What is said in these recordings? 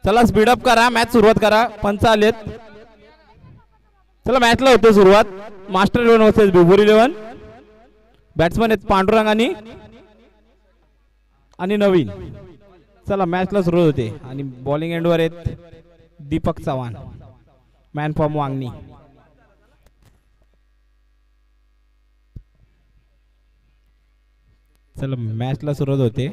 चला स्पीडअप करा, मॅच सुरुवात करा. पंच आलेत. चला मॅचला होते सुरुवात. Master 11 versus बिबोरी 11. बॅट्समन आहेत पांडुरंग आणि नवीन. चला मॅचला सुरुवात होते आणि बॉलिंग एंडवर आहेत दीपक चव्हाण, मॅन फ्रॉम वांगणी. चला मॅचला सुरुवात होते.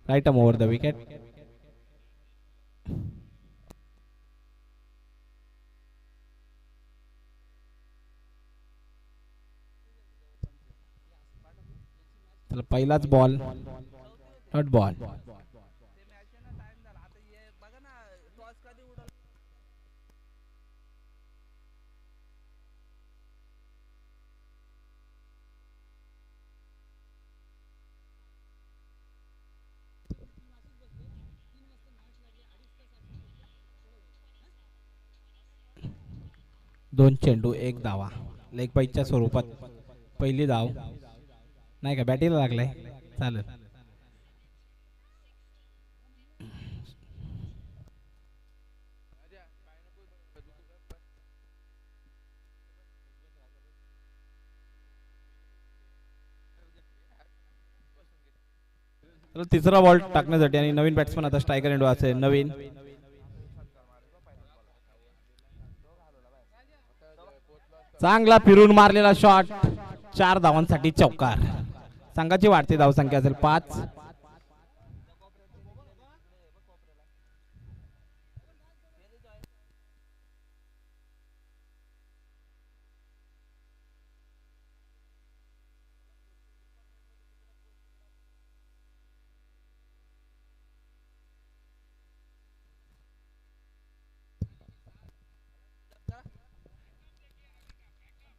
Right arm over the wicket. चला पहिलाच बॉल, डॉट बॉल. दोन चेंडू एक धावा. लेग बाईच्या स्वरूपात पहिली धाव नाही का, बॅटीला लागलाय. चालेल. तिसरा बॉल टाकण्यासाठी आणि नवीन बॅट्समन आता स्ट्रायकर एंड असेल नवीन. चांगला फिरून मारलेला शॉट, 4 धावांसाठी चौकार. संघाची वाढती धावसंख्या असेल 5.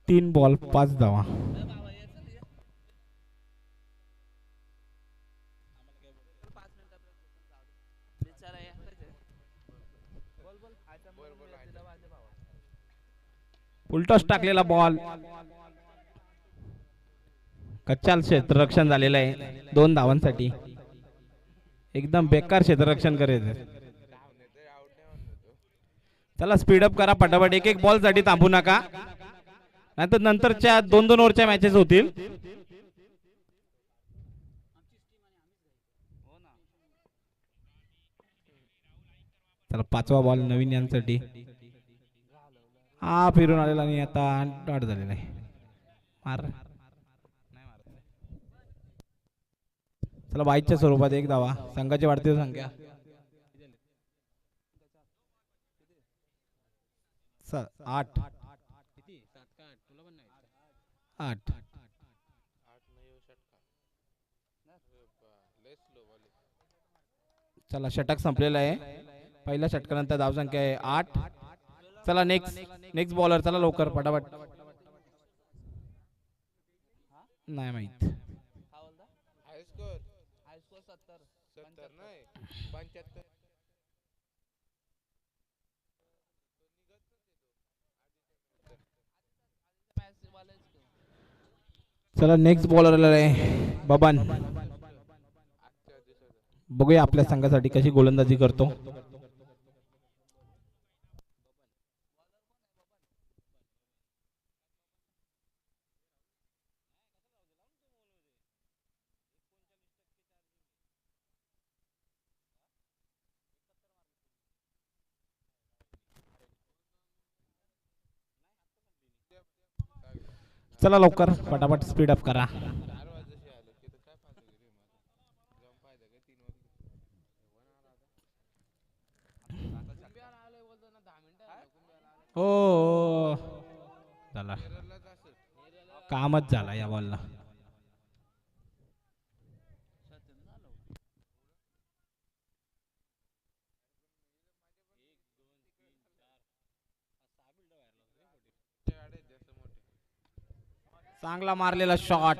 तीन बॉल 5 धावा. उलटॉस टाकलेला बॉल, कच्चाल क्षेत्ररक्षण झालेलं आहे 2 धावांसाठी. एकदम बेकार क्षेत्ररक्षण करायचं. चला स्पीडअप करा पटापट. एक बॉल साठी थांबू नका, नाहीतर नंतरच्या 2-2 ओव्हरच्या मॅचेस होतील. चला 5वा बॉल नवीन यांसाठी. हा फिरून आलेला आणि आता डॉट झालेला आहे. मार. चला 22च्या स्वरूपात एक धावा. संघाची वाढती संख्या 8. चला षटक संपलेला आहे. पहिल्या षटकानंतर धावसंख्या आहे 8. चला नेक्स्ट बॉलर. चला लवकर पटापट. नाही माहित. चला नेक्स्ट बॉलर आहे बबन. बघूया आपल्या संघासाठी कशी गोलंदाजी करतो. चला लवकर फटाफट स्पीडअप करा. हो चला कामच झाला या बॉलला. चांगला मारलेला शॉट,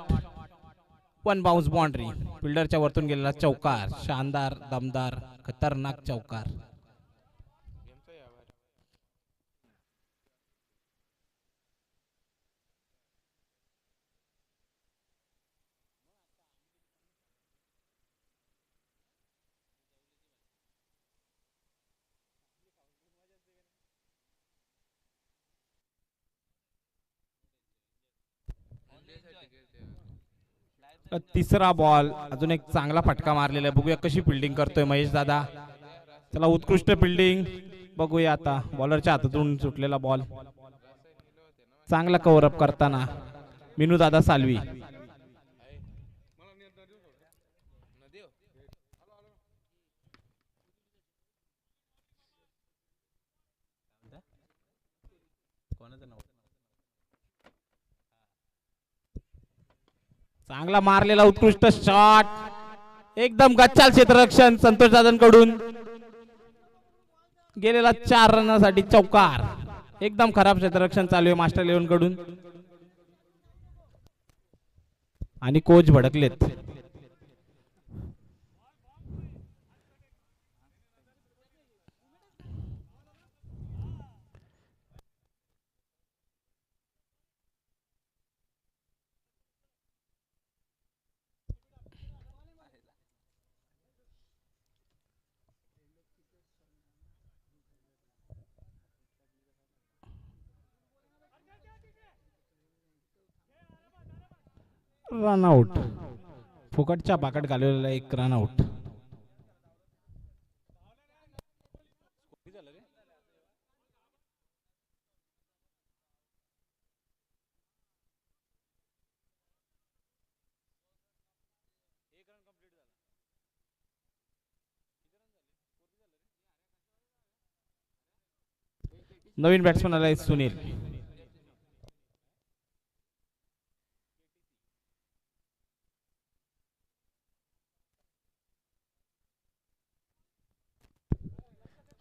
1 बाउन्स बाउंड्री. फिल्डरच्या वरतून गेलेला चौकार, शानदार दमदार खतरनाक चौकार. तिसरा बॉल, अजून एक चांगला फटका मारलेला आहे. बघूया कशी फिल्डिंग करतोय महेश दादा. चला उत्कृष्ट फिल्डिंग बघूया आता. बॉलरच्या हातातून सुटलेला बॉल चांगला कव्हर अप करताना मिनू दादा सालवी. चांगला मारलेला उत्कृष्ट शॉट, एकदम गच्चाल क्षेत्ररक्षण संतोष दादांकडून गेलेला 4 रनासाठी चौकार. एकदम खराब क्षेत्ररक्षण चालू आहे मास्टर 11 कडून आणि कोच भडकलेत. रनआउट, फुकटच्या पाकट घालवलेला एक रनआउट. नवीन बॅट्समन आलाय सुनील.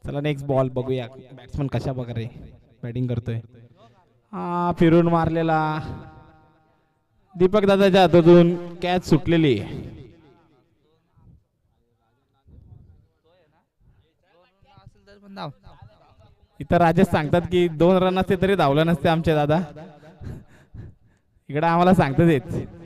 चला नेक्स्ट बॉल बघूया बॅट्समन कशा प्रकारे बॅटिंग करतोय. हा फिरून मारलेला दीपक दादाच्या हातातून कॅच सुटलेली. इथं राजेश सांगतात की 2 रन असते तरी धावलं नसते आमचे दादा. इकडे आम्हाला सांगतात येत.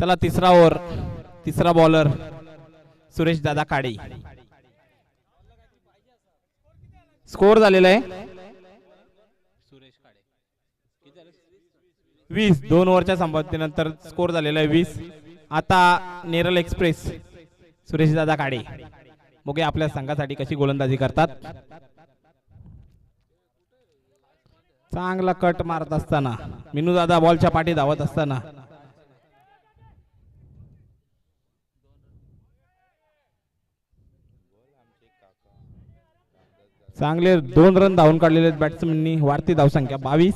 चला तिसरा ओव्हर, तिसरा बॉलर सुरेश दादा काळे. स्कोर झालेला आहे 20. 2 ओव्हरच्या संपत्तीनंतर स्कोर झालेला आहे 20. आता नेरल एक्सप्रेस सुरेश दादा काळे बघूया आपल्या संघासाठी कशी गोलंदाजी करतात. चांगला कट मारत असताना मिनू दादा बॉलच्या पाठी धावत असताना चांगले 2 रन धावून काढलेले बॅट्समननी. वाढती धावसंख्या 22.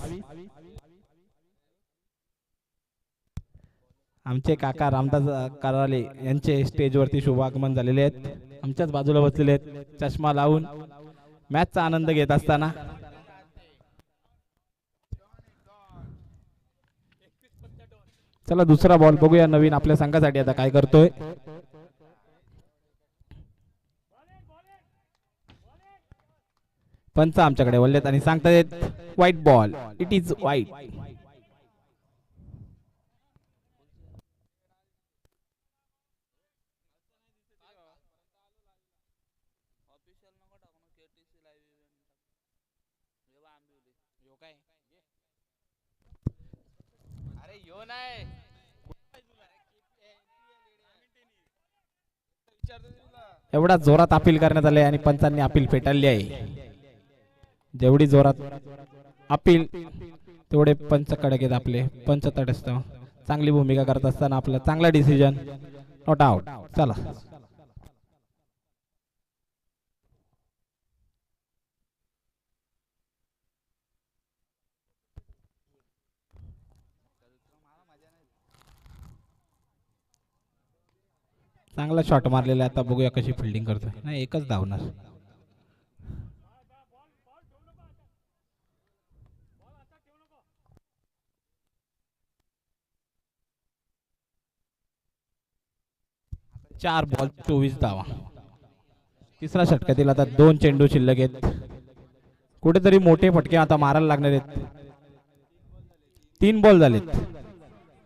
आमचे काका रामदास कराले यांचे स्टेजवरती शुभागमन झालेले आहेत. आमच्याच बाजूला बसलेले आहेत चष्मा लावून मॅचचा आनंद घेत असताना. चला दुसरा बॉल बघूया नवीन आपल्या संघासाठी आता काय करतोय. पंच आमच्याकडे वळलेत आणि सांगतायत white ball, it is white. एवढा जोरात अपील करण्यात आले आणि पंचांनी अपील फेटाळली आहे. जेवढी जोरात अपील तेवढे पंच कडक आहेत आपले. पंच तटस्थ. चांगली भूमिका करत असताना आपला चांगला डिसिजन, नॉट आउट. चला चांगला शॉट मारलेला आहे. आता बघूया कशी फिल्डिंग करतोय. नाही, एकच धावणार. चार बॉल 24 धावा. तिसरा षटकातील आता 2 चेंडू शिल्लक आहेत. कुठेतरी मोठे फटके आता मारायला लागणार आहेत. 3 बॉल झालेत.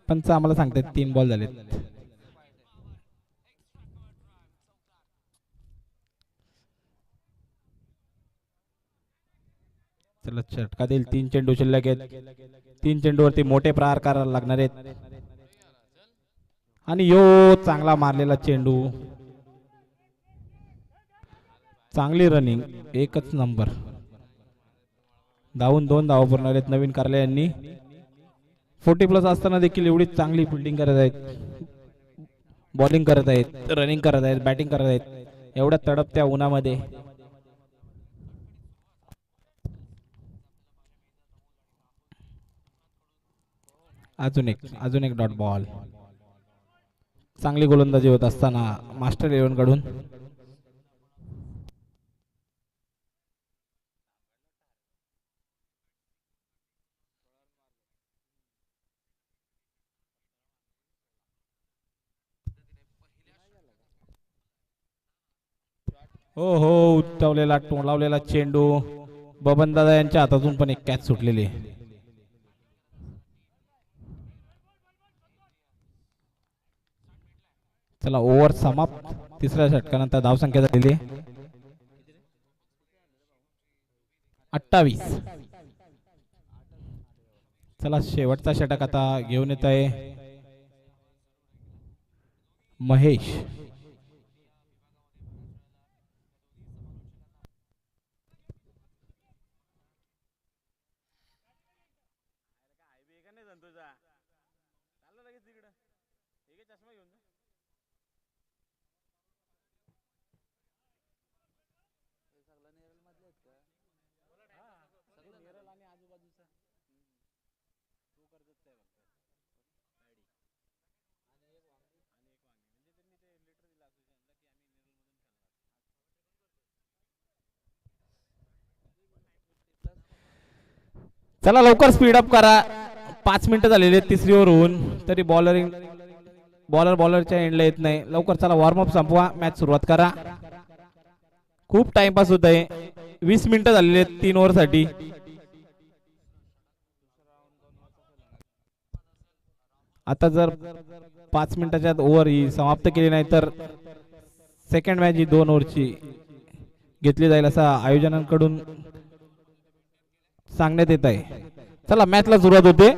पंच आम्हाला सांगतात 3 बॉल झालेत. चला षटका देईल. 3 चेंडू शिल्लक आहेत. 3 चेंडूवरती मोठे प्रहार करायला लागणार आहेत. आणि यो चांगला मारलेला चेंडू. चांगली रनिंग, एकच नंबर. धावून 2 धावा पूर्ण आहेत नवीन कारले यांनी. 40+ असताना देखील एवढी चांगली फिल्डिंग करत आहेत, बॉलिंग करत आहेत, रनिंग करत आहेत, बॅटिंग करत आहेत, एवढ्या तडपत्या उन्हामध्ये. अजून एक डॉट बॉल. चांगली गोलंदाजी होत असताना मास्टर 11 कडून. हो हो, उठवलेला टोलावलेला चेंडू. बबन दादा यांच्या हातातून पण एक कॅच सुटलेली. चला ओव्हर समाप्त. तिसऱ्या षटकानंतर धावसंख्या झालेली 28. चला शेवटचा षटक आता घेऊन येत आहे महेश. चला लवकर स्पीड अप करा. 5 मिनिटं झालेली आहेत तिसरी ओव्हर होऊन, तरी बॉलरच्या एंडला येत नाही. लवकर चला वॉर्मअप संपवा, मॅच सुरुवात करा. खूप टाइमपास होत आहे. 20 मिनिटं झालेली आहेत 3 ओव्हर साठी. आता जर 5 मिनिटाच्या ओव्हर ही समाप्त केली नाही तर सेकंड मॅच ही 2 ओव्हरची घेतली जाईल असं आयोजकांकडून सांगण्यात येत आहे. चला मॅचला सुरुवात होते.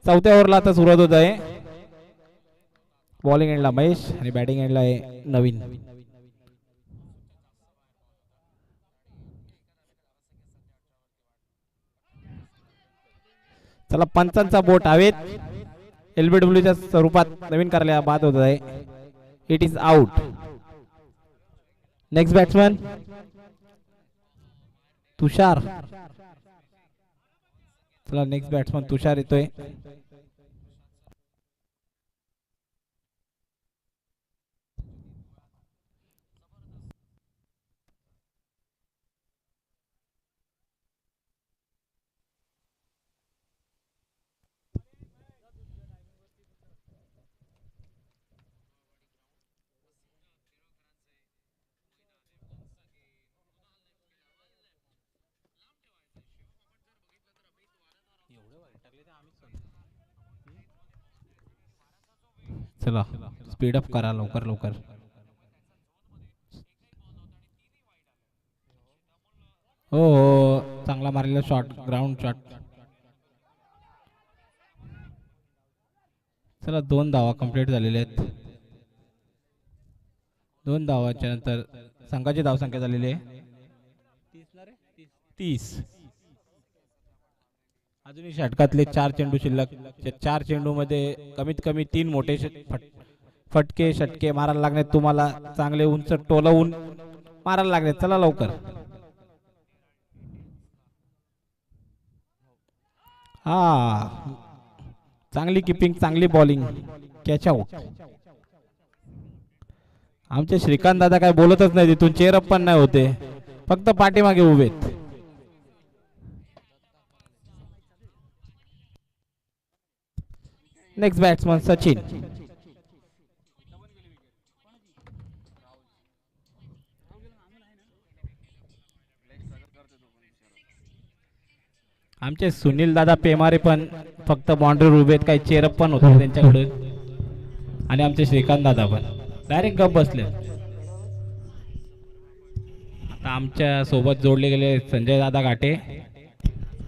चौथ्या ओव्हरला आता सुरुवात होत आहे. बॉलिंग एंडला महेश आणि बॅटिंग एंडला आहे नवीन. चला पंचांचा बोट हवेत. एलबीडब्ल्यूच्या स्वरूपात नवीन करायला बाद होत आहे. It is out. Next batsman Tushar. चला नेक्स्ट बॅट्समॅन तुषार येतोय. चला स्पीड अप करा लवकर लवकर. हो हो, चांगला मारलेला शॉट, ग्राउंड शॉट. चला 2 धावा कंप्लीट झालेल्या आहेत. 2 धावाच्या नंतर संघाची धावसंख्या झालेली आहे 30. अजूनही षटकातले 4 चेंडू शिल्लक. त्या 4 चेंडू मध्ये कमीत कमी 3 मोठे फटके षटके मारायला लागणे तुम्हाला. चांगले उंच टोलवून मारायला लागणे. चला लवकर. हा, चांगली किपिंग, चांगली बॉलिंग. Catch out. आमचे श्रीकांत दादा काय बोलतच नाही तिथून. चेअरअप पण नाही होते, फक्त पाठीमागे उभेत. Next batsman Sachin. आमचे सुनील दादा पेमारे पण फक्त बाउंड्रीवर उभे आहेत. काही चेअरअप पण होते त्यांच्याकडे. आणि आमचे श्रीकांत दादा पण डायरेक्ट गप बसले. आता आमच्या सोबत जोडले गेले संजय दादा घाटे.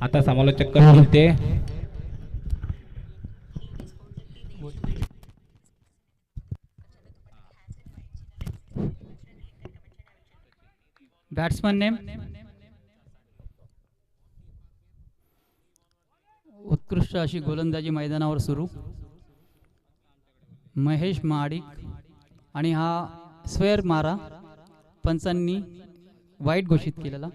आता समालोचक बोलते. बॅट्समन नेम उत्कृष्ट अशी गोलंदाजी मैदानावर सुरू. महेश महाडिक आणि हा स्क्वेअर मारा पंचांनी वाईट घोषित केलेला.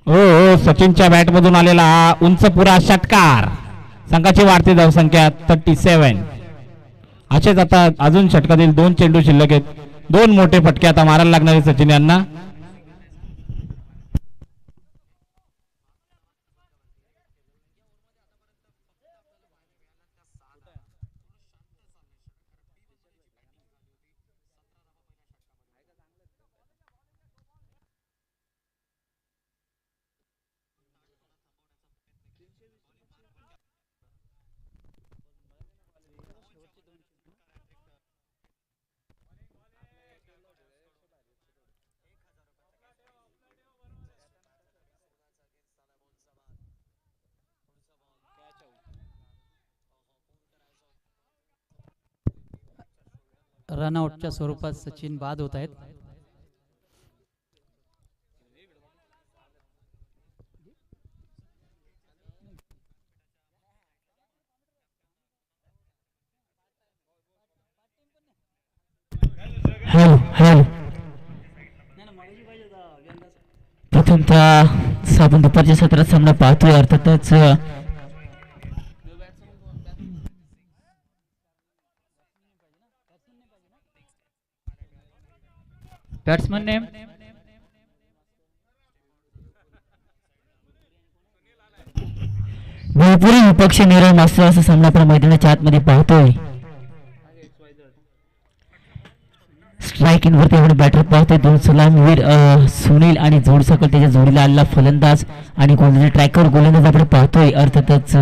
हो हो, सचिनच्या बॅट मधून आलेला हा उंच पुरा षटकार. संघाची वाढती धावसंख्या 37. असेच आता अजून षटकातील 2 चेंडू शिल्लक आहेत. 2 मोठे फटके आता मारायला लागणारे सचिन यांना. रनआउटच्या स्वरूपात सचिन बाद होत आहेत. प्रथमतः आपण दुपारच्या सत्रात सामना पाहतोय. अर्थातच बॅट्समन नेम भरपूर विपक्ष निरळ मास्टर असा सामना आपण मैदानाच्या आतमध्ये पाहतोय. स्ट्राईक इन वरती आपण बॅटर पाहतोय. 2 सलामीवीर सुनील आणि जोड सकल त्याच्या जोडीला आलेला फलंदाज आणि गोलंदाज ट्रॅकर गोलंदाज आपण पाहतोय. अर्थातच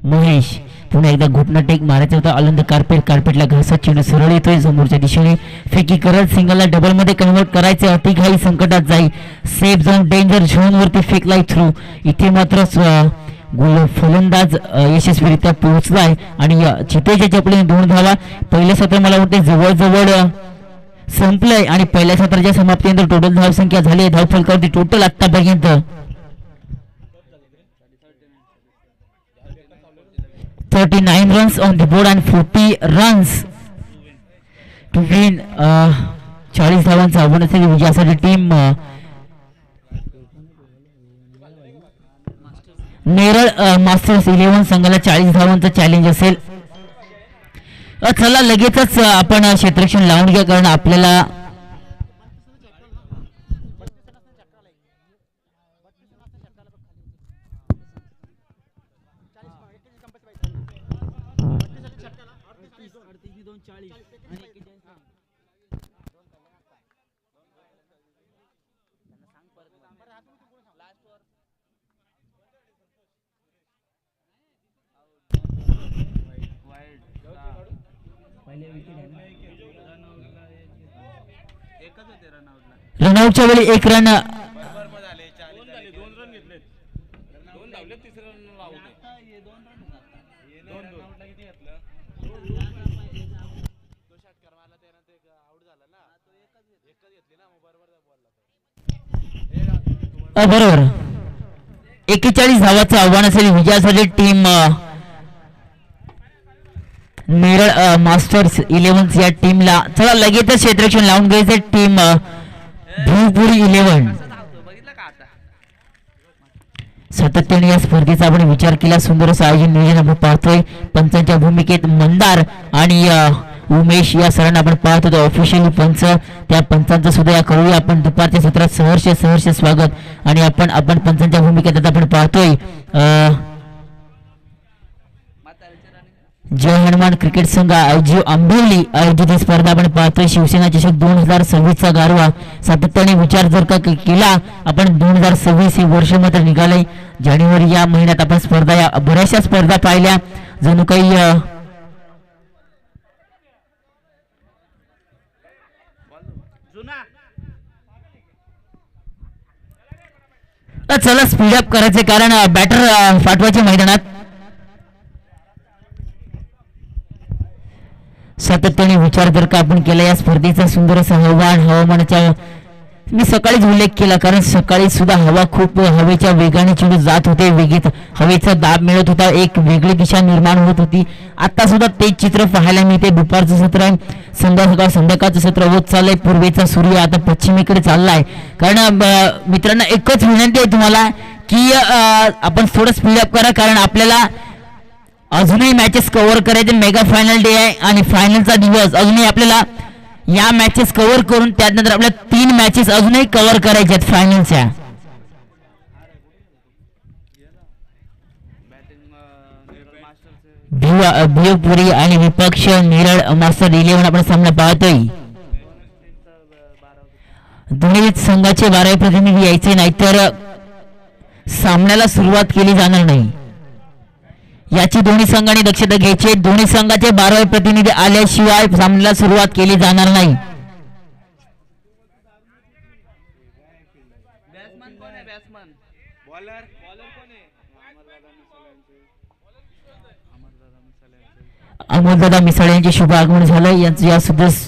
महेश. पुन्हा एकदा घुटना टेक मारायचा होता. अलंद कार्पेटला घासात चेंडू सरळ येतोय समोरच्या दिशेने. फेकी करत सिंगलला डबल मध्ये कन्वर्ट करायचे. अतिघाई संकटात जाईल. सेफ झोन डेंजर झोन वरती फेकलाय थ्रू. इथे मात्र फलंदाज यशस्वीरित्या पोहोचलाय आणि चितेच्या चपलीने 2 धावा. पहिल्या सत्र मला वाटते जवळजवळ संपलंय आणि पहिल्या सत्राच्या समाप्तीनंतर टोटल धावसंख्या झाली आहे धावफलकावरती टोटल आतापर्यंत 39 runs on the board and 40 runs to win. 40 धावांचा आव्हान असेल विजयासाठी टीम नेरळ मास्टर्स 11 संघाला 40 धावांचा चॅलेंज असेल. चला लगेचच आपण क्षेत्ररक्षण लावून घ्या कारण आपल्याला रनआउटच्या वेळी एक रन बरोबर 41 धावाचं आव्हान असेल विजयासाठी टीम नेरळ मास्टर्स 11 या टीमला. चला लगेचच क्षेत्ररक्षण लावून घ्यायचं टीम भिवपुरी 11. सातत्याने या स्पर्धेचा आपण विचार केला. सुंदर असं आयोजन नियोजन आपण पाहतोय. पंचांच्या भूमिकेत मंदार आणि उमेश या सरांना आपण पाहत होतो ऑफिशियली पंच. त्या पंचांचं सुद्धा या करूया आपण दुपारच्या सत्रात सहर्ष स्वागत. आणि आपण पंचांच्या भूमिकेत आता आपण पाहतोय जय हनुमान क्रिकेट संघ आयोजित आंबेली आयोजित ही स्पर्धा आपण पाहतोय. शिवसेना चषक 2026 गारवा. सातत्याने विचार जर का केला आपण 2026 हे वर्ष मात्र निघालंय. जानेवारी या महिन्यात आपण स्पर्धा या बऱ्याचशा स्पर्धा पाहिल्या. जणू काही चला स्पीडअप करायचे कारण बॅटर फाटवायचे मैदानात. सातत्याने विचार जर का आपण केला या स्पर्धेचा सुंदर असं हवामानाच्या मी सकाळीच उल्लेख केला कारण सकाळी सुद्धा हवा खूप हवेच्या वेगाने चेंडू जात होते. वेगेत हवेचा दाब मिळत होता. एक वेगळी दिशा निर्माण होत होती. आता सुद्धा तेच चित्र पाहायला मिळते. दुपारचं सत्र आहे. संध्याकाळचं सत्र होत चाललंय. पूर्वेचा सूर्य आता पश्चिमेकडे चाललाय. कारण मित्रांनो एकच विनंती आहे तुम्हाला की आपण थोडं स्पीडअप करा कारण आपल्याला अजूनही मॅचेस कव्हर करायचे. मेगा फायनल डे आहे आणि फायनलचा दिवस अजूनही आपल्याला या मॅचेस कव्हर करून त्यानंतर आपल्याला 3 मॅचेस अजूनही कव्हर करायच्या आहेत फायनलच्या. भिवपुरी आणि विपक्ष नेरळ मास्टर 11 आपण सामना पाहतोय. दोन्ही संघाचे 12 प्रतिनिधी यायचे नाहीतर सामन्याला सुरुवात केली जाणार नाही याची दोन्ही संघांनी दक्षता घ्यायची. दोन्ही संघाचे 12 प्रतिनिधी आल्याशिवाय सामन्याला सुरुवात केली जाणार नाही. अमोलदादा मिसाळ यांचे शुभ आगमन झालं.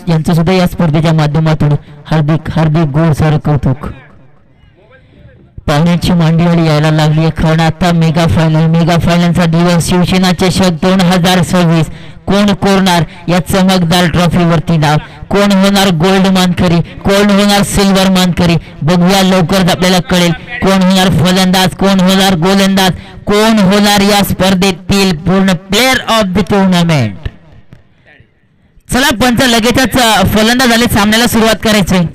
यांचं सुद्धा या स्पर्धेच्या माध्यमातून हार्दिक गोड सर कौतुक. पाहुण्यांची मांडीवाली यायला लागली कारण आता मेगा फायनलचा दिवस. शिवसेना चषक 2026 कोण कोरणार या चमकदार ट्रॉफीवरती नाव. कोण होणार गोल्ड मानकरी, कोण होणार सिल्वर मानकरी बघूया लवकरच आपल्याला कळेल. कोण होणार फलंदाज, कोण होणार गोलंदाज, कोण होणार या स्पर्धेतील पूर्ण प्लेअर ऑफ द टुर्नामेंट. चला पंच लगेचच फलंदाज आले. सामन्याला सुरुवात करायची.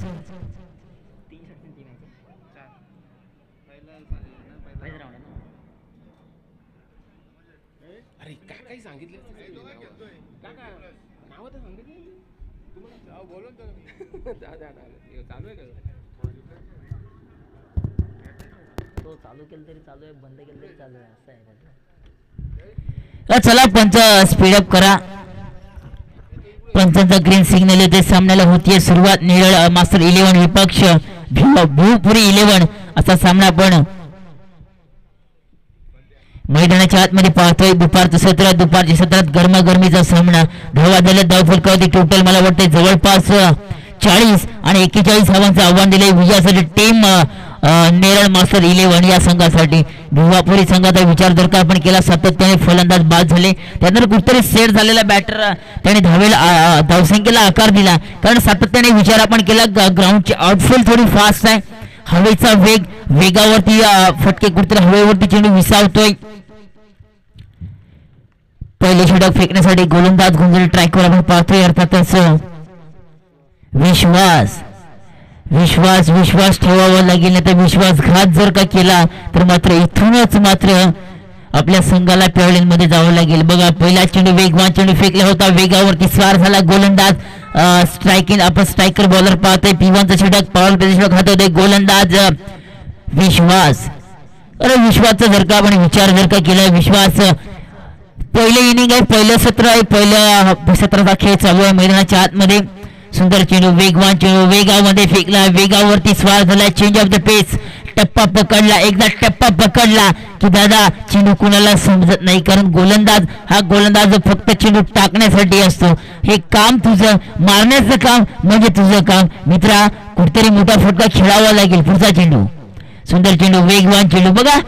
चला पंच स्पीडअप करा. पंचांचा ग्रीन सिग्नल येते. सामन्याला होतीये सुरुवात. नेरळ मास्टर 11 विपक्ष भिवपुरी 11 असा सामना आपण मैदानाच्या आतमध्ये पाहतोय. दुपारच्या सत्रात गरमागरमीचा सामना. धावा झाल्या धावफलकावरती टोटल मला वाटतं जवळपास 40 आणि 41 धावांचं आव्हान दिले विजयासाठी टीम नेरळ मास्टर 11 या संघासाठी. भिवापुरी संघाचा विचार जर का आपण केला सातत्याने फलंदाज बाद झाले. त्यानंतर कुठतरी सेट झालेला बॅटर त्याने धावसंख्येला आकार दिला कारण सातत्याने विचार आपण केला. ग्राउंडची आउटफील्ड थोडी फास्ट आहे. हवेचा वेगावरती फटके कुठतरी हवेवरती चेंडू विसावतोय. पहिले षटक फेकण्यासाठी गोलंदाज गुंजल ट्रॅकवर आपण पाहतोय. अर्थातच विश्वास ठेवावा लागेल. नाही तर विश्वासघात जर का केला तर मात्र इथूनच आपल्या संघाला पॅव्हलियनमध्ये जावं लागेल. बघा पहिला चेंडू वेगवान चेंडू फेकला होता. वेगावरती स्वार झाला गोलंदाज. स्ट्रायकर बॉलर पाहतोय. पिवांचा षटक पॉवर षटक हातवतोय गोलंदाज विश्वासचा जर का आपण विचार जर का केला विश्वास पहिलं इनिंग आहे, पहिलं सत्र आहे, पहिल्या सत्राचा खेळ चालू आहे मैदानाच्या आतमध्ये. सुंदर चेंडू, वेगवान चेंडू, वेगामध्ये फेकला, वेगावरती स्वार झाला, चेंज ऑफ द पेस, टप्पा पकडला, एकदा टप्पा पकडला की दादा चेंडू कुणाला समजत नाही, कारण गोलंदाज फक्त चेंडू टाकण्यासाठी असतो. हे काम तुझं, मारण्याचं काम म्हणजे तुझं काम मित्रा. कुठेतरी मोठा फटका खेळावा लागेल. पुढचा चेंडू, सुंदर चेंडू, वेगवान चेंडू, बघा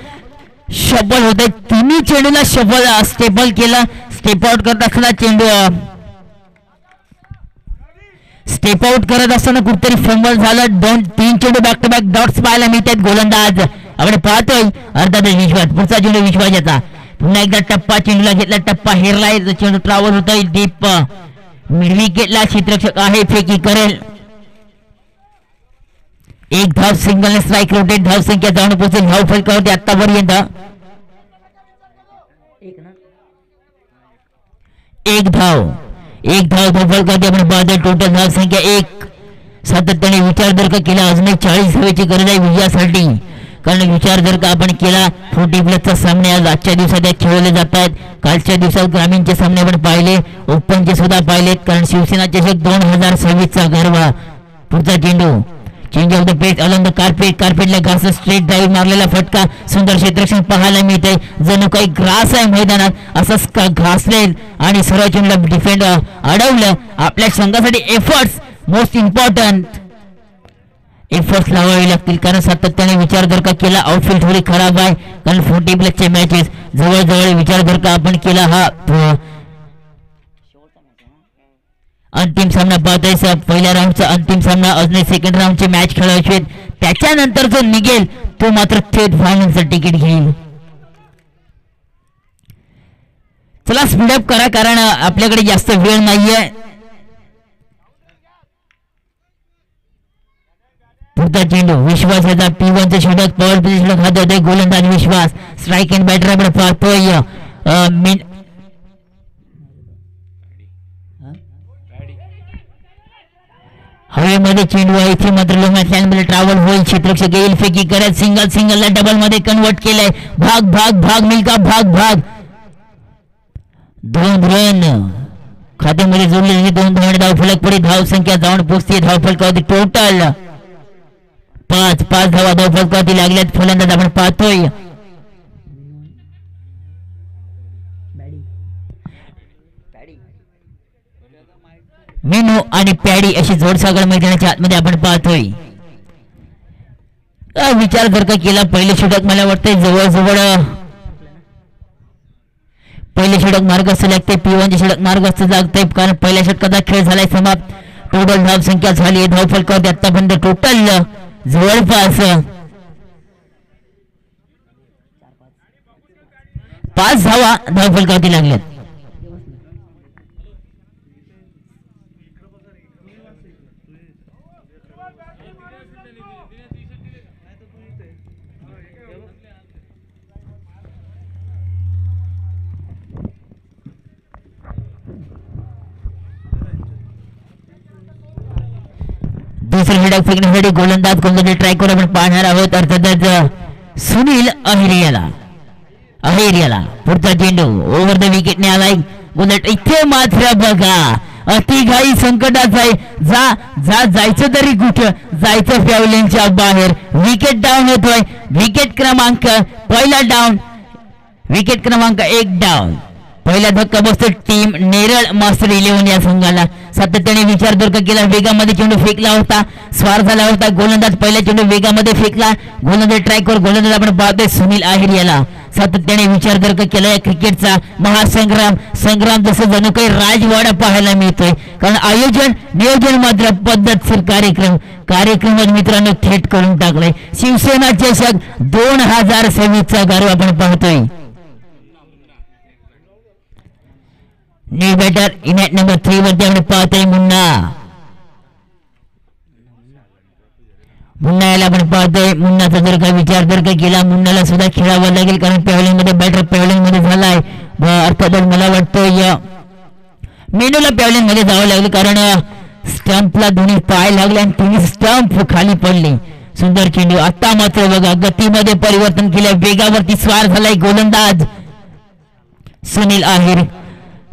शफल होत आहे, तिन्ही चेंडूला स्टेपल केला. स्टेप आउट करत असताना चेंडू स्टेप आउट करत असताना कुठेतरी फंबल झालं. 2-3 चेंडू बॅक टू बॅक डॉट्स पाहायला मिळतात. गोलंदाज आपण पाहतोय अर्थातच विश्वास. पुढचा चेंडू विश्वासाचा, पुन्हा एकदा टप्पा चेंडूला घेतला, टप्पा हेरलाय, चेंडू ट्रॅव्हल होतोय डीप, मिड विकेटला क्षेत्ररक्षक आहे, फेकी करेल. एक धाव, सिंगल स्ट्राईक, रोटेट, धाव संख्या जाऊन पोहोचेल धाव फलकावरती आतापर्यंत. एक धाव फलकावरती आपण पाहतोय. टोटल धाव संख्या 1. सातत्याने विचार जर का केला अजून 40 धावेची गरज आहे विजयासाठी, कारण विचार जर का आपण केला 40 प्लसचा सामने आज आजच्या दिवसात खेळवले जात आहेत. कालच्या दिवसात ग्रामीणचे सामने आपण पाहिले, ओपनचे सुद्धा पाहिलेत, कारण शिवसेना चषक 2026चा गरबा. पुढचा चेंडू, change of the pace, along the कार्पेटला घास, स्ट्रेट ड्राईव्ह मारलेला फटका, सुंदर क्षेत्ररक्षण पाहायला मिळतंय. जणू काही ग्रास आहे मैदानात असंच घासले आणि सरळ चेंडूला डिफेंड अडवलं. आपल्या संघासाठी एफर्ट्स, मोस्ट इम्पॉर्टंट एफर्ट्स लावावे लागतील, कारण सातत्याने विचार जर का केला आउटफील्ड थोडी खराब आहे, कारण 40 प्लसचे मॅचेस जवळजवळ विचार जर का आपण केला हा अंतिम सामना पाहतोय. पहिल्या राऊंडचा अंतिम सामना, अजून सेकंड राऊंडचे मॅच खेळायचे, त्याच्यानंतर जो निघेल तो मात्र थेट फायनलचं तिकीट घेईल. चला स्पीडअप करा, कारण आपल्याकडे जास्त वेळ नाहीये. पुढचा चेंडू विश्वासाचा, P1चं षटक, पॉवर प्ले षटक हात होते. गोलंदाज विश्वास, स्ट्राईक अँड बॅटर आपण पाहतोय. हवेमध्ये चेंडू आहे, इथे मात्र लोंगामध्ये ट्रॅव्हल होईल, क्षेत्ररक्षक येईल, फेकी करत सिंगलला डबल मध्ये कन्वर्ट केलंय. भाग मिल्का, भाग 2 रन खात्यामध्ये जोडलेली, 2 धाव, धाव फलक पुढे धाव संख्या जाऊन पोहोचते धाव फलकावरती. टोटल 5 धावा धाव फलकावरती लागल्यात. फलंदाज आपण पाहतोय मेनू आणि पॅडी अशी जोडसागर मैदानाच्या आतमध्ये आपण पाहतोय. विचार जर का केला पहिले षटक मला वाटतंय जवळजवळ पहिले षटक मार्गस्थ लागते, P1चे षटक मार्गस्थ लागते, कारण पहिल्या षटकाचा खेळ झालाय समाप्त. टोटल धाव संख्या झाली धाव फलकावरती आतापर्यंत टोटल जवळपास 5 धावा धाव फलकावरती लागल्यात. दुसरे षटक फेकण्यासाठी गोलंदाज ट्रॅकवर आपण पाहणार आहोत, अर्थातच सुनील अहिरियाला. पुढचा चेंडू ओव्हर द विकेटने आलाय. बुलेट इथे मात्र बघा अतिघाई संकटात आहे. जायचं तरी कुठं, जायचं पॅव्हलियनच्या बाहेर. विकेट डाऊन होतोय. विकेट क्रमांक 1 डाऊन. पहिला धक्का बसतो टीम नेरळ मास्टर 11 या संघाला. सातत्याने विचार जर का केला, वेगामध्ये चेंडू फेकला होता, स्वार झाला होता. गोलंदाज पहिला चेंडू वेगामध्ये फेकला, गोलंदाज ट्रॅकवर, गोलंदाज आपण पाहतोय सुनील अहिरियाला. सातत्याने विचार जर का केला क्रिकेटचा महासंग्राम जसं जणू काही राजवाडा पाहायला मिळतोय, कारण आयोजन नियोजन मात्र पद्धतशीर कार्यक्रम मित्रांनो थेट करून टाकलाय. शिवसेना चषक 2026चा गरबा आपण पाहतोय. न्यू बॅटर इनॅट नंबर 3 वरती आपण पाहतोय मुन्ना याला आपण पाहतोय. मुन्नाचा जर का विचार जर का केला, मुन्नाला सुद्धा खेळावं लागेल, कारण पॅव्हलियन मध्ये बॅटर पॅव्हलियन मध्ये झालाय. अर्थातच मला वाटतं मेनूला पॅव्हलियन मध्ये जावं लागलं, कारण स्टंपला दोन्ही पाय लागले आणि तिन्ही स्टंप खाली पडले. सुंदर चेंडू. आता मात्र बघा गतीमध्ये परिवर्तन केलं, वेगावरती स्वार झालाय गोलंदाज. सुनील आहेर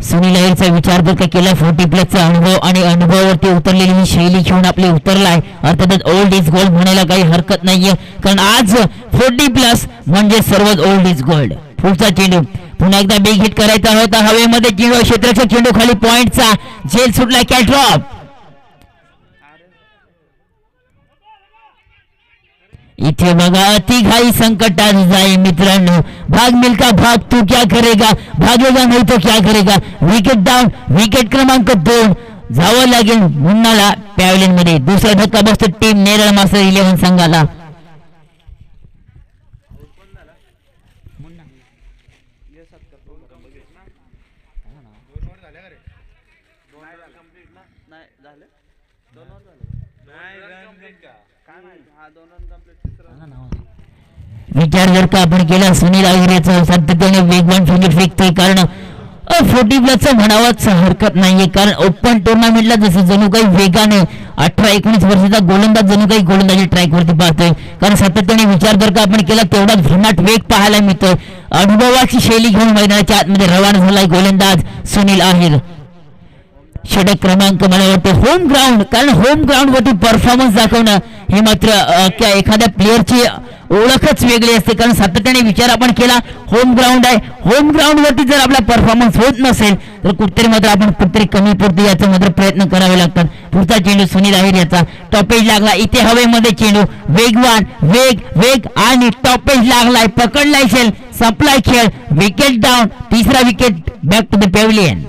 सुनील विचार जर का केला 40 प्लसचा अनुभव आणि अनुभवावरती उतरलेली ही शैली घेऊन आपले उतरलाय. अर्थातच ओल्ड इज गोल्ड म्हणायला काही हरकत नाहीये, कारण आज 40 प्लस म्हणजे सर्वच ओल्ड इज गोल्ड. पुढचा चेंडू पुन्हा एकदा बिग हिट करायचा होता हवेमध्ये, चेंडू क्षेत्ररक्षक चेंडू खाली पॉइंटचा झेल सुटला, कॅच ड्रॉप. इथे बघा अतिघाई संकटात जाई मित्रांनो, भाग मिल्का भाग, तू क्या करेगा, भागेगा नाही तो क्या करेगा. विकेट डाऊन, विकेट क्रमांक 2 जावं लागेल मुन्नाला पॅव्हलियन मध्ये. दुसरा धक्का बसतो टीम नेरळ मास्टर 11 संघाला. विचार जर का आपण केला सुनील आहिरेचा सातत्याने वेगवान फिंगर फेकतोय, कारण 40 प्लसचं म्हणावंच हरकत नाहीये, कारण ओपन टुर्नामेंटला जसं जणू काही वेगाने 18-19 वर्षाचा गोलंदाज जणू काही गोलंदाजी ट्रॅक वरती पाहतोय, कारण सातत्याने विचार जर का आपण केला तेवढाच भन्नाट वेग पाहायला मिळतोय. अनुभवाची शैली घेऊन मैदानाच्या आतमध्ये रवाना झालाय गोलंदाज सुनील आहिर. षटक क्रमांक मला वाटतं होम ग्राउंड, कारण होम ग्राउंड वरती परफॉर्मन्स दाखवणं हे मात्र एखाद्या प्लेअरची ओळखच वेगळी असते, कारण सातत्याने विचार आपण केला होम ग्राउंड आहे, होम ग्राउंड वरती जर आपला परफॉर्मन्स होत नसेल तर कुठतरी मात्र आपण कुठतरी कमी पडतो याचा मात्र प्रयत्न करावे लागतात. पुढचा चेंडू सुनील आहिर याचा टॉपेज लागला, इथे हवेमध्ये चेंडू वेगवान, वेग वेग आणि टॉपेज लागलाय, पकडलाय खेळ, संपलाय खेळ, विकेट डाऊन. तिसरा wicket back to the pavilion.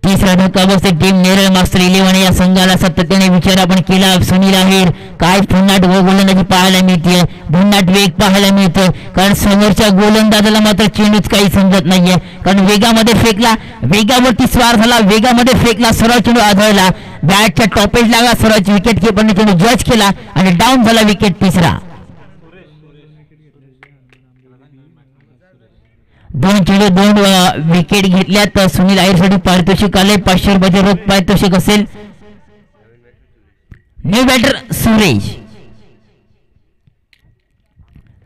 तिसरा धक्का बसते टीम नेरळ मास्टर 11 या संघाला. सातत्याने विचार आपण केला सुनील आहेर, काय भन्नाट गोलंदाजी पाहायला मिळते, भन्नाट वेग पाहायला मिळतं, कारण समोरच्या गोलंदाजाला मात्र चेंडूच काही समजत नाहीये, कारण वेगामध्ये फेकला, वेगावरती स्वार झाला, वेगामध्ये फेकला, सरळ चेंडू आढळला, बॅटच्या टॉपेज लागला, सरळ विकेट किपरने चेंडू जज केला आणि डाऊन झाला विकेट तिसरा. 2 चेंडू 2 विकेट घेतल्यात. सुनील आहिरसाठी पारितोषिक आले, 500 रुपयाचे रोख पारितोषिक असेल. न्यू बॅटर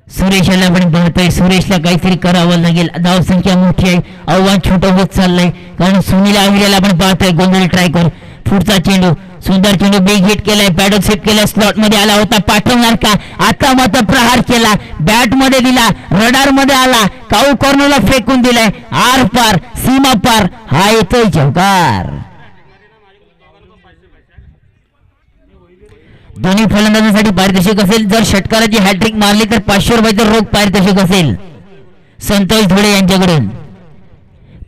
सुरेशला आपण पाहतोय, सुरेशला काहीतरी करावं लागेल. धावसंख्या मोठी आहे, आव्हान छोटं होत चाललंय, कारण सुनील आहिरला आपण पाहतोय गोंधळ ट्रायकर. पुढचा चेंडू सुंदर चेंडू बिग हिट केलाय, पॅडल सेट केला, स्लॉट मध्ये आला होता, पाठवणार का, आता मात्र प्रहार केला, बॅट मध्ये दिला, रडार मध्ये आला, काऊ कॉर्नरला फेकून दिलाय, आर पार सीमा पार, हा येतोय चौकार. दोन्ही फलंदाजांसाठी पारितोषिक असेल, जर षटकाराची हॅट्रिक मारली तर 500 रुपयाचं रोख पारितोषिक असेल संतोष धुळे यांच्याकडून.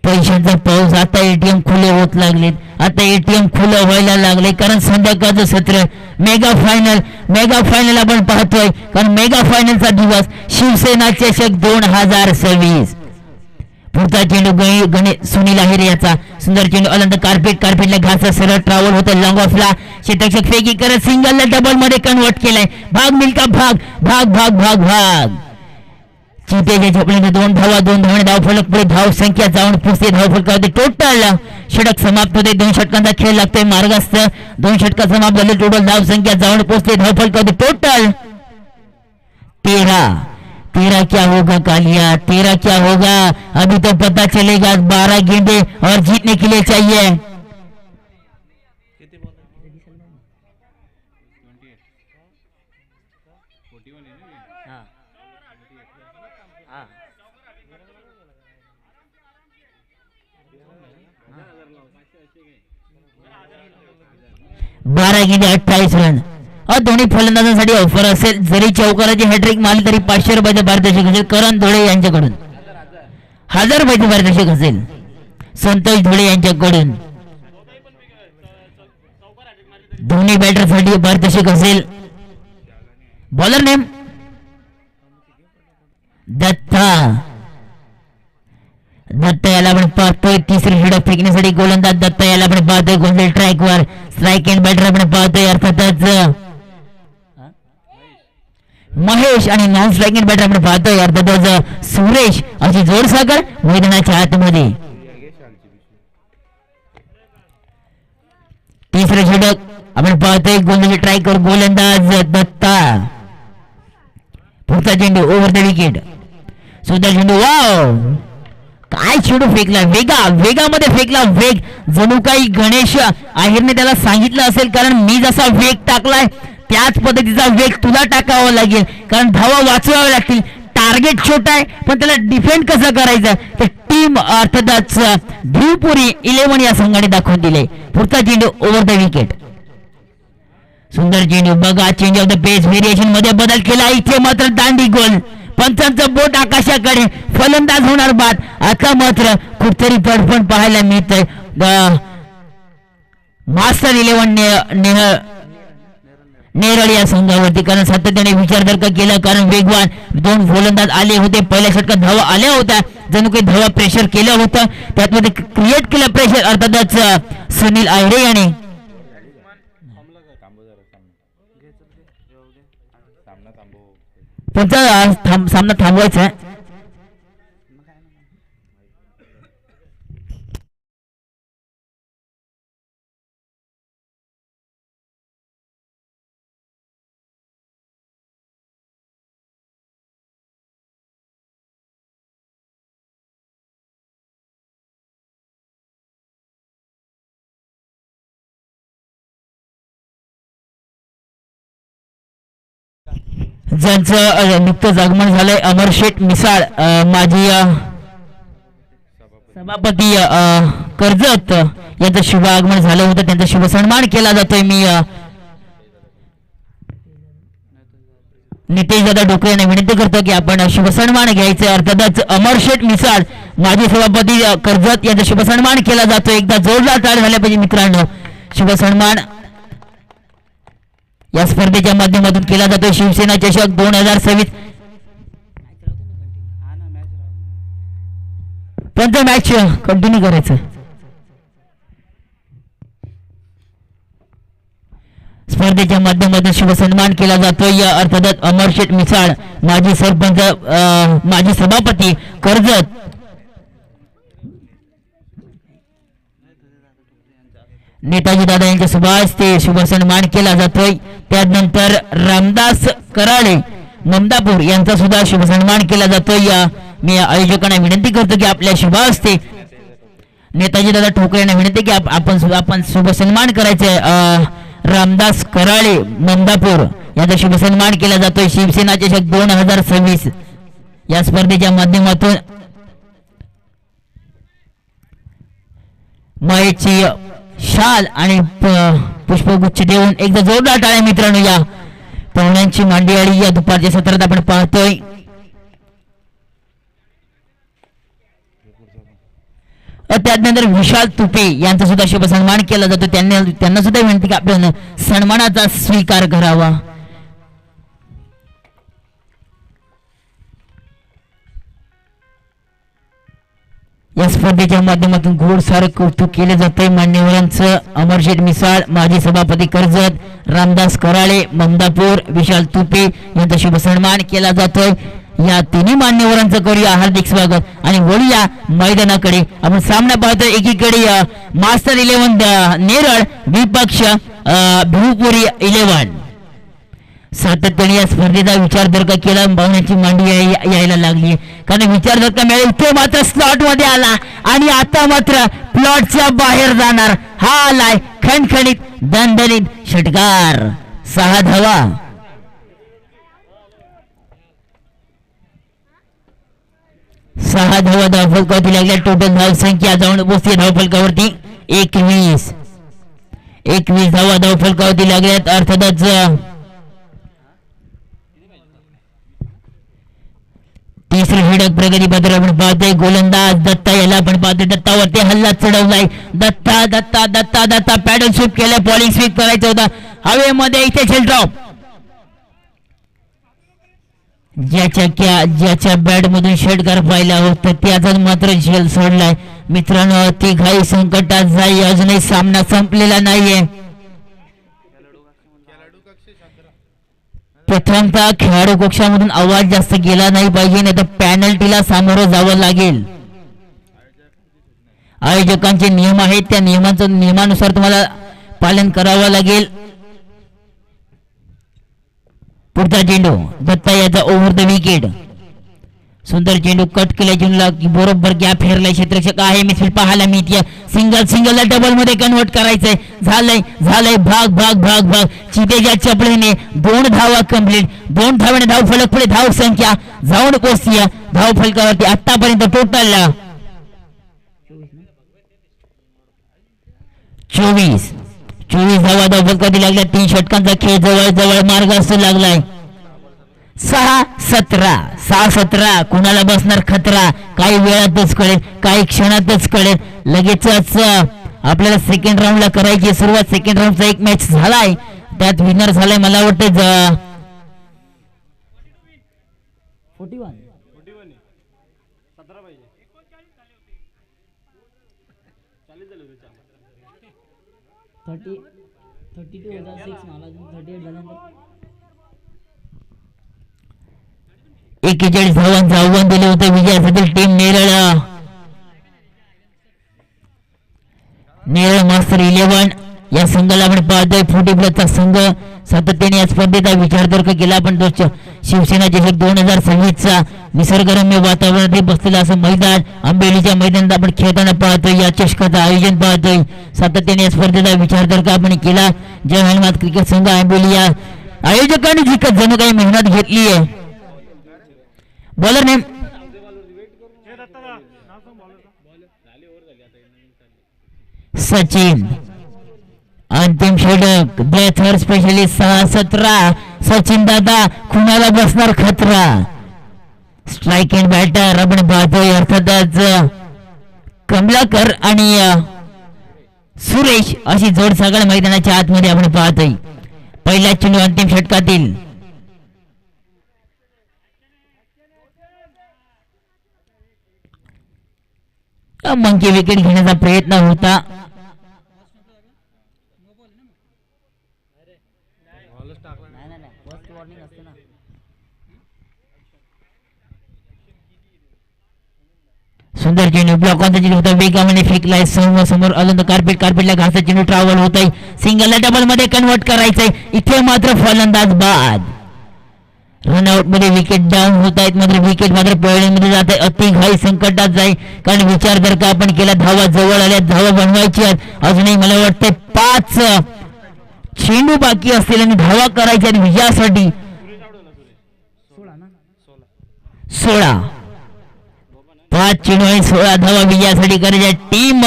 पैशांचा पाऊस, आता एटीएम खुले होत लागलेत, आता एटीएम खुलं व्हायला लागले, कारण संध्याकाळचं सत्र मेगा फायनल आपण पाहतोय, कारण मेगा फायनलचा दिवस शिवसेना चषक 2026. पुढचा चेंडू सुनील आहिर याचा सुंदर चेंडू अलंद कार्पेटला घासा, सरळ ट्रॅव्हल होतं लॉंग ऑफला, क्षेत्ररक्षक फेकी करत सिंगलला डबल मध्ये कन्वर्ट केलाय, भाग मिल्का भाग भाग भाग भाग भाग. चितेच्या झोपल्याने 2 धावा, 2 धावणे, धावफलक पुढे धाव संख्या जाऊन पुसते, धावफलकावरती टोटल षटक समाप्त होते. 2 षटकांचा खेळ लागतोय मार्गस्थ, 2 षटक समाप्त झाले, टोटल धाव संख्या जाऊन पोहोचते, धावफलकावरती टोटल 13 क्या होगा कालिया, 13 क्या होगा, अभी तो पता चलेगा. 12 गेंदे और जीतने के लिए चाहिए. बारा गेंदे 28 रन. दोन्ही फलंदाजांसाठी ऑफर असेल, जरी चौकाराची हॅट्रिक मारली तरी 500 रुपयाचं पारितोषिक असेल करण धुळे यांच्याकडून, 1000 रुपयाचं पारितोषिक असेल संतोष धुळे यांच्याकडून. दोन्ही बॅटरसाठी पारितोषिक असेल. बॉलर नेम दत्ता याला आपण पाहतोय, तिसरी षटक फेकण्यासाठी गोलंदाज दत्ता याला आपण पाहतोय गोंधळ ट्रॅक वर. स्ट्राईक एंड बॅटर आपण पाहतोय अर्थातच महेश, आणि नॉन स्ट्राईक एंड बॅटर आपण पाहतोय अर्थातच सुरेश, अशी जोरसागर मैदानाच्या आतमध्ये. तिसरं षटक आपण पाहतोय गोंधळ ट्राय कर गोलंदाज दत्ता. पुढचा चेंडू ओव्हर द विकेट, सुंदर चेंडू, वाव काय चेंडू फेकला, वेगामध्ये फेकला, वेग जणू काही गणेश आहेरने त्याला सांगितलं असेल, कारण मी जसा वेग टाकलाय त्याच पद्धतीचा वेग तुला टाकावा लागेल, कारण धावा वाचवाव्या लागतील. टार्गेट छोटा आहे पण त्याला डिफेंड कसं करायचं तर टीम अर्थातच भिवपुरी 11 या संघाने दाखवून दिले. पुढचा चेंडू ओव्हर द विकेट. सुंदर चेंडू, बघा change of the pace variation मध्ये बदल केला, इथे मात्र दांडी गोल, पंचांचं बोट आकाशाकडे, फलंदाज होणार बाद. आता मात्र कुठतरी फडफड पाहायला मिळतंय मास्टर 11 नेरळ या संघावरती, कारण सातत्याने विचारधर्क केला, कारण वेगवान 2 गोलंदाज आले होते, पहिल्या षटकात धावा आल्या होत्या, जणू काही धावा प्रेशर केलं होतं, त्यातमध्ये क्रिएट केलं प्रेशर अर्थातच सुनील आहेरे याने. सामना थांबवायचा आहे. ज्यांचं नुकतंच आगमन झालंय अमरशेठ मिसाळ, माजी सभापती कर्जत यांचं शुभ आगमन झालं होतं, त्यांचा शुभ सन्मान केला जातोय. मी नितेश दादा डोकरे यांना विनंती करतो की आपण शुभ सन्मान घ्यायचे. अर्थातच अमरशेठ मिसाळ माजी सभापती कर्जत यांचा शुभ सन्मान केला जातो. एकदा जोरदार टाळ्या झाल्या पाहिजे मित्रांनो. शुभ सन्मान या स्पर्धेच्या माध्यमातून केला जातो. शिवसेना चषक 2026 कोणतं मॅच कंटिन्यू करायचं. स्पर्धेच्या माध्यमातून शुभ सन्मान केला जातोय. अर्थातच अमरशेठ मिसाळ माजी सरपंच, माजी सभापती कर्जत, नेताजी दादा यांच्या शुभास्ते शुभ सन्मान केला जातोय. त्यानंतर रामदास कराळे ममदापूर यांचा सुद्धा शुभ सन्मान केला जातोय. मी आयोजकांना विनंती करतो की आपल्या शुभास्ते नेताजी दादा ठोकरे यांना विनंती की आपण शुभ सन्मान करायचे. रामदास कराळे ममदापूर यांचा शुभ सन्मान केला जातोय. शिवसेना चषक 2026 या स्पर्धेच्या माध्यमातून महेशची शाल आणि पुष्पगुच्छ देऊन एकदा जोरदार टाळ्या मित्रांनो. या पाहुण्यांची मांदियाळी या दुपारच्या सत्रात आपण पाहतोय. त्यानंतर विशाल तुपे यांचा सुद्धा शुभ सन्मान केला जातो. त्यांना सुद्धा विनंती की आपण सन्मानाचा स्वीकार करावा. या स्पर्धेच्या माध्यमातून घोडसार कौतुक केले जाते मान्यवरांचं. अमरशेठ मिसाळ माजी सभापती कर्जत, रामदास कराळे ममदापूर, विशाल तुपे यांचा शुभ सन्मान केला जातोय. या तिन्ही मान्यवरांचं करूया हार्दिक स्वागत आणि वळूया मैदानाकडे. आपण सामना पाहतोय. एकीकडे मास्टर 11 नेरळ विपक्ष भिवपुरी 11. सातत्याने या स्पर्धेचा विचारधर्क केला. भावनाची मांडी यायला लागली, कारण विचारधर्क मिळेल तो मात्र स्लॉट मध्ये आला आणि आता मात्र प्लॉटच्या बाहेर जाणार. हा आलाय खणखणीत दणदणीत षटकार. 6 धावा. धावफलकावरती लागल्या. टोटल धाव संख्या जाऊन पोहोचते धावफलकावरती 21 धावा धावफलकावरती लागल्यात. अर्थातच तिसरी षटक प्रगतीपत्र आपण पाहतोय. गोलंदाज दत्ता याला आपण पाहतोय. दत्तावरती हल्ला चढवलाय. दत्ता पॅडल स्वीप केला. बॉलिंग स्वीप करायचं होता हवेमध्ये. इथे झेल ड्रॉप. ज्याच्या बॅट मधून षटकार पाहिला होता त्याचा मात्र झेल सोडलाय. मित्रांनो ती घाई संकटात जाई. अजूनही सामना संपलेला नाहीये. प्रथमतः खेळाडू कक्षामधून आवाज जास्त गेला नाही पाहिजे, नाही तर पॅनल्टीला सामोरं जावं लागेल. आयोजकांचे नियम आहेत, त्या नियमानुसार तुम्हाला पालन करावं लागेल. पुढचा चेंडू दत्ता याचा ओव्हर द विकेट. सुंदर चेंडू कट केला चेंडूला बरोबर गॅप फेरलाय क्षेत्ररक्षक आहे मिसफील्ड पाहायला मिळते सिंगलला डबल मध्ये कन्वर्ट करायचंय झालंय भाग भाग भाग भाग चितेच्या चपळीने 2 धावा कंप्लीट 2 धावाने धाव फलक पुढे धाव संख्या जाऊन पोहोचती धाव फलकावरती आतापर्यंत टोटल 24 धावा धाव फलकावरती लागल्या 3 षटकांचा खेळ जवळ मार्गास लागलाय 6-17 कुणाला बसणार खतरा काही वेळातच कळेल काही क्षणातच कळेल लगेचच आपल्याला सेकंड राऊंडला करायची सुरुवात सेकंड राऊंडचा एक मॅच झालाय त्यात विनर झालाय मला वाटतं 41 धावांचं आव्हान दिलं होतं विजयासाठी टीम नेरळ मास्टर 11 या संघाला आपण पाहतोय 40+ संघ सातत्याने या स्पर्धेचा विचारतर्क केला आपण शिवसेना चषक 2026 निसर्गरम्य वातावरणात बसलेलं असं मैदान आंबेलीच्या मैदानात आपण खेळताना पाहतोय या चषकाचं आयोजन पाहतोय सातत्याने या स्पर्धेचा विचारतर्क आपण केला जय हनुमान क्रिकेट संघ आंबेली या आयोजकांनी जी जणू काही मेहनत घेतली आहे बॉलर नेम सचिन अंतिम षटक थर्ड स्पेशलिस्ट 6-17 सचिन दादा कुणाला बसणार खतरा स्ट्राइक अँड बॅटर आपण पाहतोय अर्थातच कमलाकर आणि सुरेश अशी जोड सगळ्या मैदानाच्या आतमध्ये आपण पाहतोय पहिला चेंडू अंतिम षटकातील मंकी विकेट घेण्याचा प्रयत्न होता सुंदर चेंडू ब्लॉक ऑन द चेंडू होता वेगाने फेकलाय समोर अलंद कार्पेटला घासा चेंडू ट्रॅव्हल होतोय सिंगलला डबल मध्ये कन्वर्ट करायचंय इथे मात्र फलंदाज बाद रनआउट मध्ये विकेट डाऊन होत आहेत मात्र विकेट मात्र पळण्यामध्ये जात आहे अति घाई संकटात जाईल कारण विचार जर का आपण केला धावा जवळ आल्या धावा बनवायची आहेत अजूनही मला वाटतंय 5 चेंडू बाकी असतील आणि धावा करायच्या आहेत विजयासाठी 16 5 चेंडू आणि 16 धावा विजयासाठी करायच्या team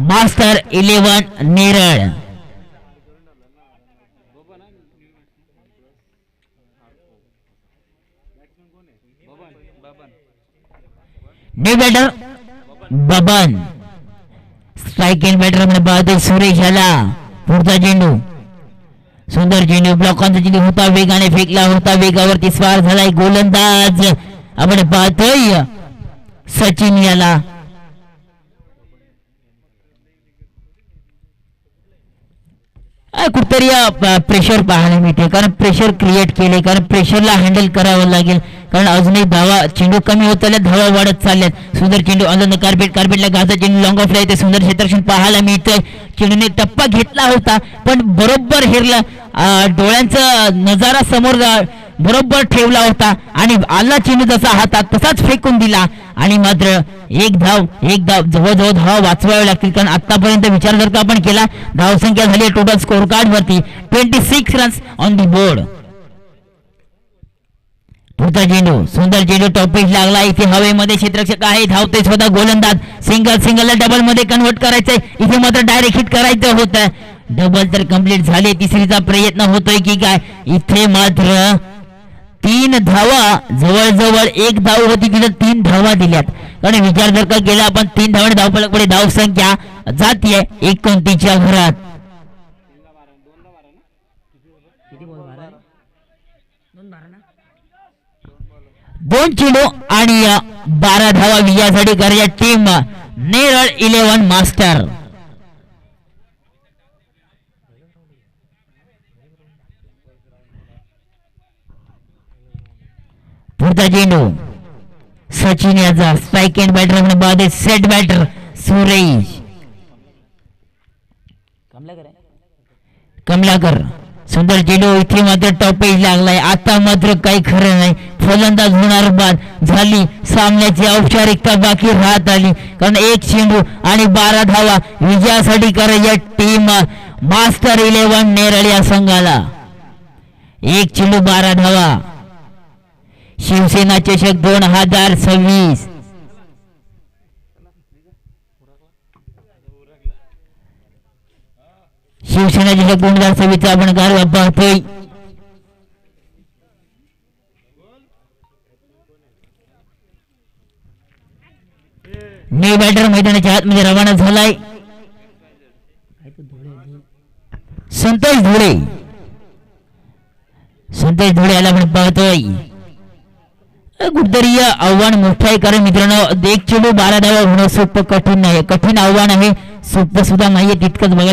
master 11 Neral new batter Baban strike and batter आपण पाहतोय सुरेश याला पुढचा चेंडू सुंदर चेंडू ब्लॉक ऑन चेंडू होता वेगाने फेकला होता वेगावरती स्वार झालाय गोलंदाज आपण पाहतोय सचिन याला कुठतरी प्रेशर पाहायला मिळते कारण प्रेशर क्रिएट केले कारण प्रेशरला हँडल करावं लागेल कारण अजूनही धावा चेंडू कमी होत चालल्यात धावा वाढत चालल्यात सुंदर चेंडू ऑन द कार्पेटला घासा चेंडू लॉंग ऑफ येते सुंदर क्षेत्ररक्षण पाहायला मिळतंय चेंडूने टप्पा घेतला होता पण बरोबर हेरला डोळ्यांचा नजारा समोर बरोबर ठेवला होता आणि आला चेंडू जसा हातात तसाच फेकून दिला आणि मात्र एक धाव जवळजवळ धावा वाचवाव्या लागतील कारण आतापर्यंत विचार जर का आपण केला धावसंख्या झाली टोटल स्कोर कार्ड वरती 26 रन्स ऑन दी बोर्ड पुढचा चेंडू सुंदर चेंडू टॉपिक लागला इथे हवेमध्ये क्षेत्ररक्षक आहे धावते स्वतः गोलंदाज सिंगलला डबल मध्ये कन्वर्ट करायचंय इथे मात्र डायरेक्ट हिट करायचं होतं डबल तर कंप्लीट झाले तिसरीचा प्रयत्न होतोय की काय इथे मात्र 3 धावा जवळजवळ 1 धाव होती तिथे 3 धावा दिल्यात कारण विचार जर का केला आपण 3 धावाने धावफलक पुढे धाव संख्या जातीये 29च्या घरात दोन चेंडू आणि 12 धावा विजयासाठी करायच्या टीम नेरळ 11 मास्टर पुढचा चेंडू सचिन याचा स्ट्राइक अँड बॅटर म्हणून बाद सेट बॅटर सुरेश कमलाकर सुंदर चेंडू इथे मात्र टॉपेज लागलाय. आता मात्र काही खरं नाही. फलंदाज होणार बाद झाली. सामन्याची औपचारिकता बाकी राहत आली कारण 1 चेंडू आणि 12 धावा विजयासाठी करायच्या टीम मास्टर 11 नेरळ या संघाला. 1 चेंडू 12 धावा. शिवसेना चषक 2026. शिवसेना चषक 2026 आपण गारवा पाहतोय. न्यू बॅटर मैदानाच्या आतमध्ये रवाना झालाय. संतोष धुळे. संतोष धुळे याला आपण पाहतोय. कुठतरी आव्हान मोठं आहे कारण मित्रांनो 1 चेंडू 12 धावा होणं सोपं कठीण नाही. कठीण आव्हान आहे. सोपं सुद्धा नाहीये तितकंच बघायला